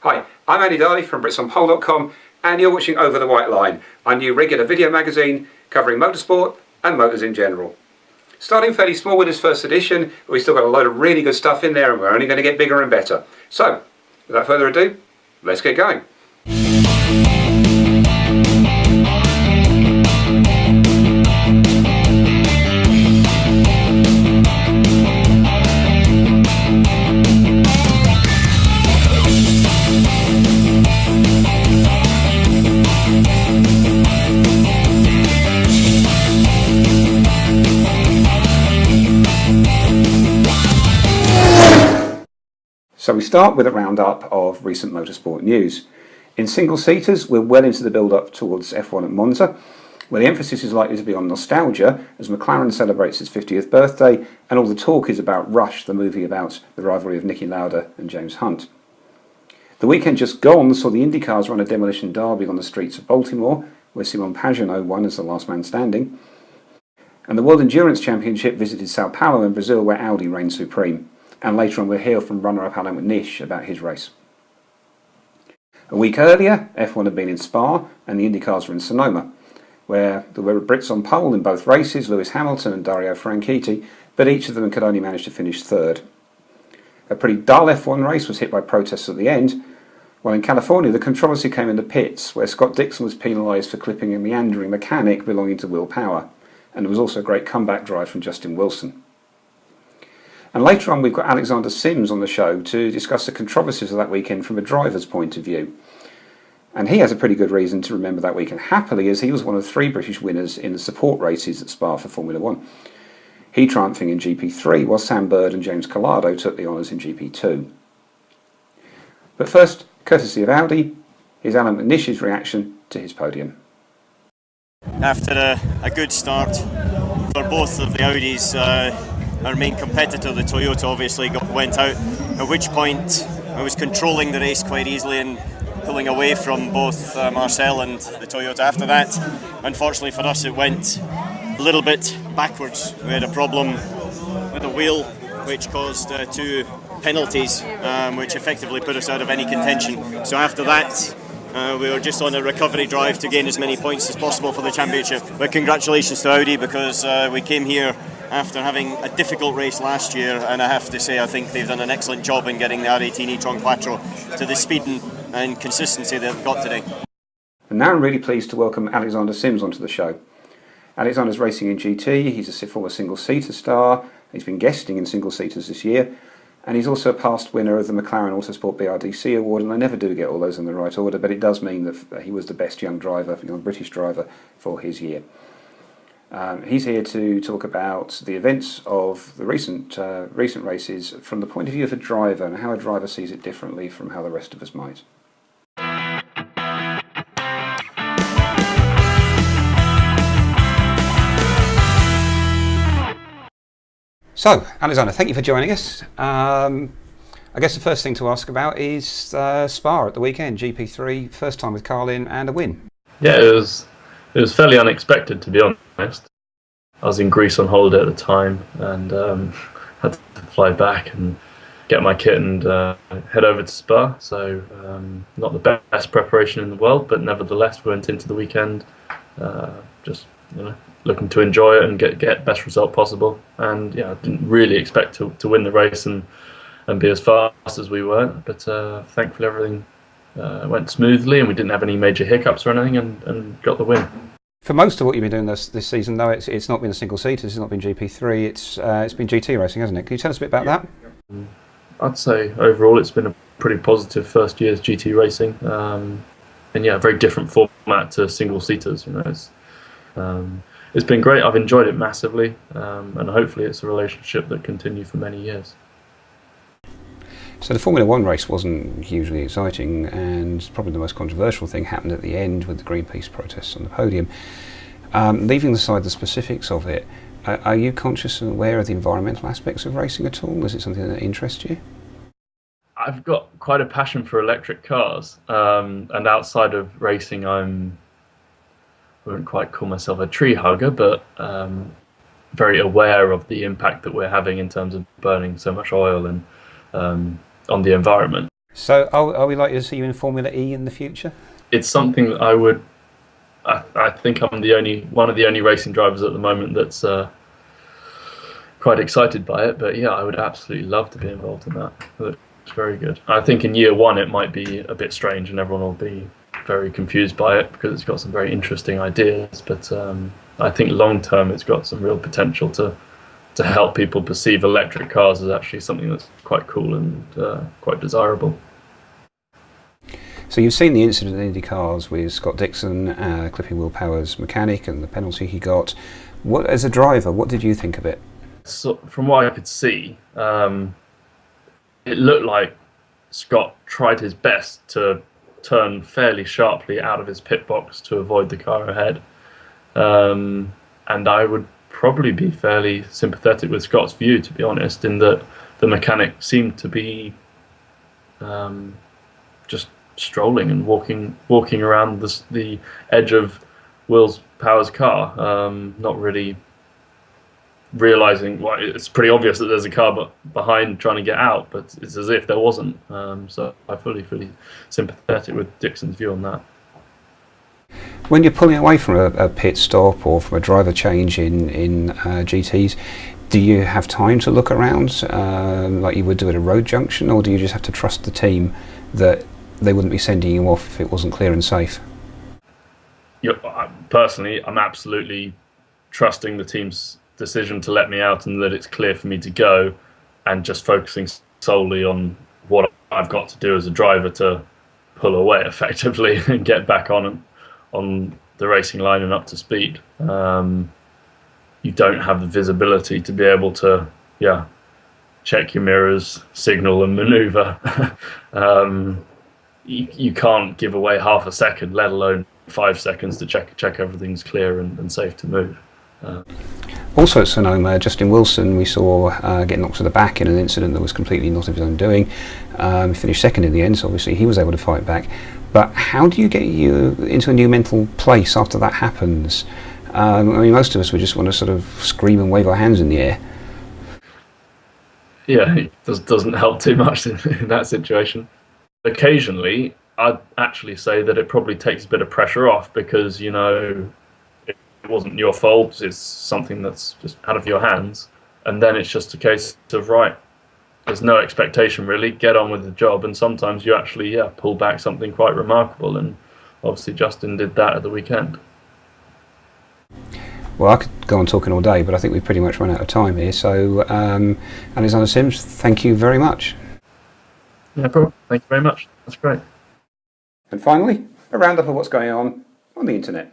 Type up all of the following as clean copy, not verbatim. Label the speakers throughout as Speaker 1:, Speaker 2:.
Speaker 1: Hi, I'm Andy Darley from britsonpole.com and you're watching Over the White Line, our new regular video magazine covering motorsport and motors in general. Starting fairly small with this first edition, we've still got a load of really good stuff in there and we're only going to get bigger and better. So, without further ado, let's get going. So we start with a roundup of recent motorsport news. In single-seaters, we're well into the build-up towards F1 at Monza, where the emphasis is likely to be on nostalgia as McLaren celebrates its 50th birthday and all the talk is about Rush, the movie about the rivalry of Niki Lauda and James Hunt. The weekend just gone saw the IndyCars run a demolition derby on the streets of Baltimore, where Simon Pagenaud won as the last man standing. And the World Endurance Championship visited Sao Paulo in Brazil, where Audi reigned supreme. And later on we'll hear from runner-up Alain McNish about his race. A week earlier, F1 had been in Spa and the IndyCars were in Sonoma, where there were Brits on pole in both races, Lewis Hamilton and Dario Franchitti, but each of them could only manage to finish third. A pretty dull F1 race was hit by protests at the end, while in California the controversy came in the pits, where Scott Dixon was penalised for clipping a meandering mechanic belonging to Will Power, and there was also a great comeback drive from Justin Wilson. And later on we've got Alexander Sims on the show to discuss the controversies of that weekend from a driver's point of view. And he has a pretty good reason to remember that weekend happily, as he was one of 3 British winners in the support races at Spa for Formula 1. He triumphing in GP3 while Sam Bird and James Collado took the honours in GP2. But first, courtesy of Audi, here's Alain McNish's reaction to his podium.
Speaker 2: After a good start for both of the Audis, our main competitor, the Toyota, obviously went out, at which point I was controlling the race quite easily and pulling away from both Marcel and the Toyota. After that, unfortunately for us, it went a little bit backwards. We had a problem with the wheel which caused 2 penalties, which effectively put us out of any contention. So after that, we were just on a recovery drive to gain as many points as possible for the championship. But congratulations to Audi, because we came here after having a difficult race last year, and I have to say I think they've done an excellent job in getting the R18 e-tron Quattro to the speed and consistency they've got today.
Speaker 1: And now I'm really pleased to welcome Alexander Sims onto the show. Alexander's racing in GT, he's a former single-seater star, he's been guesting in single-seaters this year, and he's also a past winner of the McLaren Autosport BRDC award, and I never do get all those in the right order, but it does mean that he was the best young British driver for his year. He's here to talk about the events of the recent races from the point of view of a driver and how a driver sees it differently from how the rest of us might. So, Alexander, thank you for joining us. I guess the first thing to ask about is Spa at the weekend, GP3, first time with Carlin and a win.
Speaker 3: Yeah, it was fairly unexpected, to be honest. I was in Greece on holiday at the time and had to fly back and get my kit and head over to Spa. So not the best preparation in the world, but nevertheless we went into the weekend just looking to enjoy it and get best result possible. And yeah, I didn't really expect to win the race and be as fast as we were, but thankfully everything went smoothly and we didn't have any major hiccups or anything and got the win.
Speaker 1: For most of what you've been doing this season, though, it's not been a single-seater, it's not been GP3, it's been GT racing, hasn't it? Can you tell us a bit about that?
Speaker 3: I'd say overall it's been a pretty positive first year's GT racing, and yeah, a very different format to single-seaters. It's been great. I've enjoyed it massively, and hopefully it's a relationship that continues for many years.
Speaker 1: So the Formula 1 race wasn't hugely exciting, and probably the most controversial thing happened at the end with the Greenpeace protests on the podium. Leaving aside the specifics of it, are you conscious and aware of the environmental aspects of racing at all? Is it something that interests you?
Speaker 3: I've got quite a passion for electric cars, and outside of racing I wouldn't quite call myself a tree hugger, but very aware of the impact that we're having in terms of burning so much oil and on the environment.
Speaker 1: So are we likely to see you in Formula E in the future?
Speaker 3: It's something that I think I'm one of the only racing drivers at the moment that's quite excited by it. But yeah, I would absolutely love to be involved in that. It's very good. I think in year one it might be a bit strange and everyone will be very confused by it because it's got some very interesting ideas. But I think long term it's got some real potential to help people perceive electric cars as actually something that's quite cool and quite desirable.
Speaker 1: So you've seen the incident in Indy cars with Scott Dixon clipping Will Power's mechanic and the penalty he got. What, as a driver, what did you think of it?
Speaker 3: So from what I could see, it looked like Scott tried his best to turn fairly sharply out of his pit box to avoid the car ahead. And I would probably be fairly sympathetic with Scott's view, to be honest, in that the mechanic seemed to be just strolling and walking around the edge of Will's Power's car, not really realizing. Well, it's pretty obvious that there's a car behind trying to get out, but it's as if there wasn't. So I'm fully sympathetic with Dixon's view on that.
Speaker 1: When you're pulling away from a pit stop or from a driver change in GTs, do you have time to look around like you would do at a road junction, or do you just have to trust the team that they wouldn't be sending you off if it wasn't clear and safe?
Speaker 3: Personally, I'm absolutely trusting the team's decision to let me out and that it's clear for me to go, and just focusing solely on what I've got to do as a driver to pull away effectively and get back on the racing line and up to speed. You don't have the visibility to be able to check your mirrors, signal and maneuver. You can't give away half a second, let alone 5 seconds to check everything's clear and safe to move.
Speaker 1: Also at Sonoma, Justin Wilson we saw get knocked to the back in an incident that was completely not of his own doing. He finished second in the end, so obviously he was able to fight back. But how do you get you into a new mental place after that happens? I mean, most of us would just want to sort of scream and wave our hands in the air.
Speaker 3: Yeah, it doesn't help too much in that situation. Occasionally, I'd actually say that it probably takes a bit of pressure off because, it wasn't your fault, it's something that's just out of your hands. And then it's just a case of, right, there's no expectation really, get on with the job. And sometimes you actually, pull back something quite remarkable. And obviously Justin did that at the weekend.
Speaker 1: Well, I could go on talking all day, but I think we've pretty much run out of time here. So, Alexander Sims, thank you very much.
Speaker 3: No problem. Thank you very much. That's great.
Speaker 1: And finally, a roundup of what's going on the internet.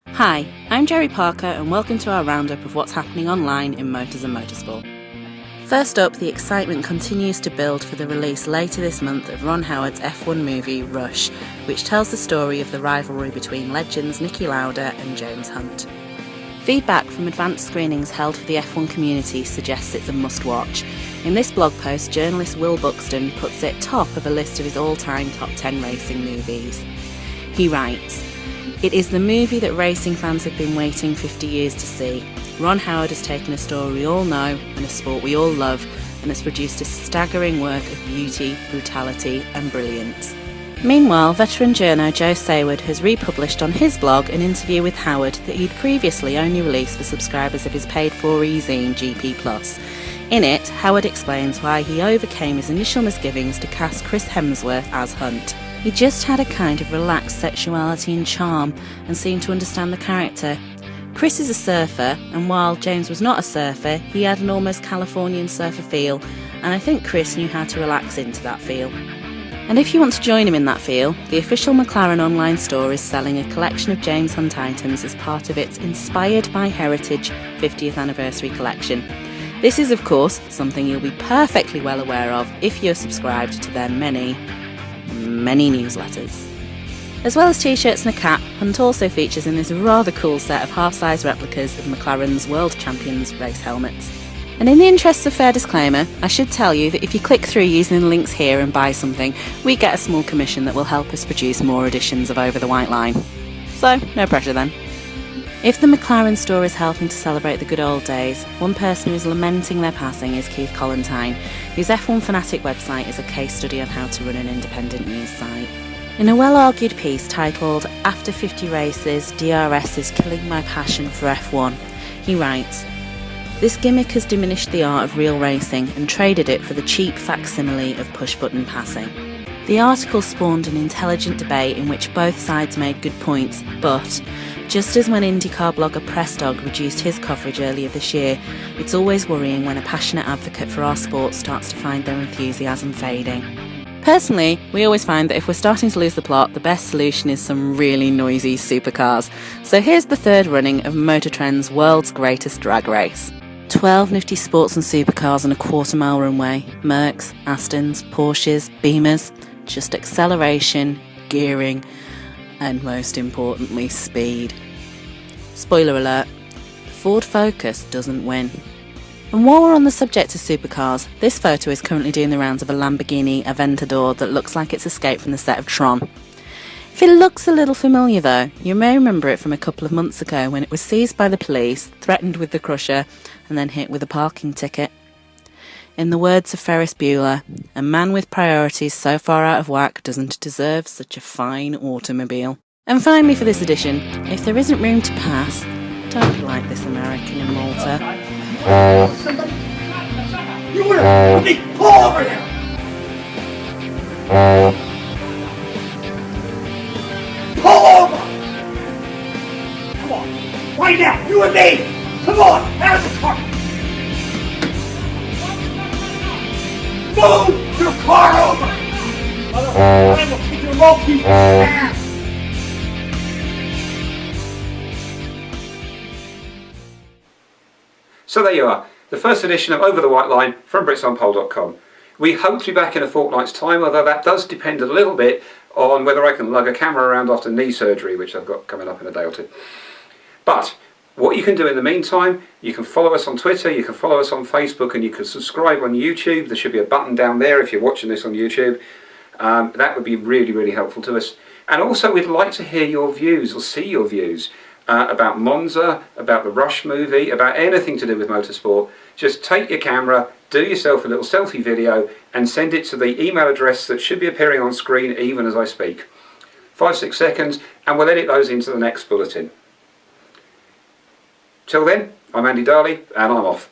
Speaker 4: Hi, I'm Jerry Parker and welcome to our roundup of what's happening online in motors and motorsport. First up, the excitement continues to build for the release later this month of Ron Howard's F1 movie Rush, which tells the story of the rivalry between legends Niki Lauda and James Hunt. Feedback from advanced screenings held for the F1 community suggests it's a must-watch. In this blog post, journalist Will Buxton puts it top of a list of his all-time top 10 racing movies. He writes, "It is the movie that racing fans have been waiting 50 years to see. Ron Howard has taken a story we all know and a sport we all love and has produced a staggering work of beauty, brutality and brilliance." Meanwhile, veteran journo Joe Sayward has republished on his blog an interview with Howard that he'd previously only released for subscribers of his paid-for e-zine GP+. In it, Howard explains why he overcame his initial misgivings to cast Chris Hemsworth as Hunt. He just had a kind of relaxed sexuality and charm and seemed to understand the character. Chris is a surfer, and while James was not a surfer, he had an almost Californian surfer feel, and I think Chris knew how to relax into that feel. And if you want to join him in that feel, the official McLaren online store is selling a collection of James Hunt items as part of its Inspired by Heritage 50th anniversary collection. This is, of course, something you'll be perfectly well aware of if you're subscribed to their many newsletters. As well as t-shirts and a cap, Hunt also features in this rather cool set of half-size replicas of McLaren's World Champions race helmets. And in the interests of fair disclaimer, I should tell you that if you click through using the links here and buy something, we get a small commission that will help us produce more editions of Over the White Line. So, no pressure then. If the McLaren store is helping to celebrate the good old days, one person who is lamenting their passing is Keith Collentine, whose F1 Fanatic website is a case study on how to run an independent news site. In a well-argued piece titled "After 50 Races, DRS is Killing My Passion for F1", he writes, "This gimmick has diminished the art of real racing and traded it for the cheap facsimile of push-button passing." The article spawned an intelligent debate in which both sides made good points, but just as when IndyCar blogger Pressdog reduced his coverage earlier this year, it's always worrying when a passionate advocate for our sport starts to find their enthusiasm fading. Personally, we always find that if we're starting to lose the plot, the best solution is some really noisy supercars. So here's the third running of Motor Trend's world's greatest drag race. 12 nifty sports and supercars on a quarter-mile runway. Mercs, Astons, Porsches, Beamers. Just acceleration, gearing, and most importantly, speed. Spoiler alert, the Ford Focus doesn't win. And while we're on the subject of supercars, this photo is currently doing the rounds of a Lamborghini Aventador that looks like it's escaped from the set of Tron. If it looks a little familiar though, you may remember it from a couple of months ago when it was seized by the police, threatened with the crusher, and then hit with a parking ticket. In the words of Ferris Bueller, a man with priorities so far out of whack doesn't deserve such a fine automobile. And finally for this edition, if there isn't room to pass, don't be like this American in Malta.
Speaker 5: You will! Let me pull over here! Pull over! Come on, right now, you and me! Come on, out of the car! Move your car over! Otherwise, I will kick your low piece ass!
Speaker 1: So there you are, the first edition of Over the White Line from BritsOnPole.com. We hope to be back in a fortnight's time, although that does depend a little bit on whether I can lug a camera around after knee surgery, which I've got coming up in a day or two. But what you can do in the meantime, you can follow us on Twitter, you can follow us on Facebook, and you can subscribe on YouTube. There should be a button down there if you're watching this on YouTube. That would be really, really helpful to us. And also we'd like to hear your views or see your views about Monza, about the Rush movie, about anything to do with motorsport. Just take your camera, do yourself a little selfie video and send it to the email address that should be appearing on screen even as I speak. 5-6 seconds and we'll edit those into the next bulletin. Till then, I'm Andy Darley and I'm off.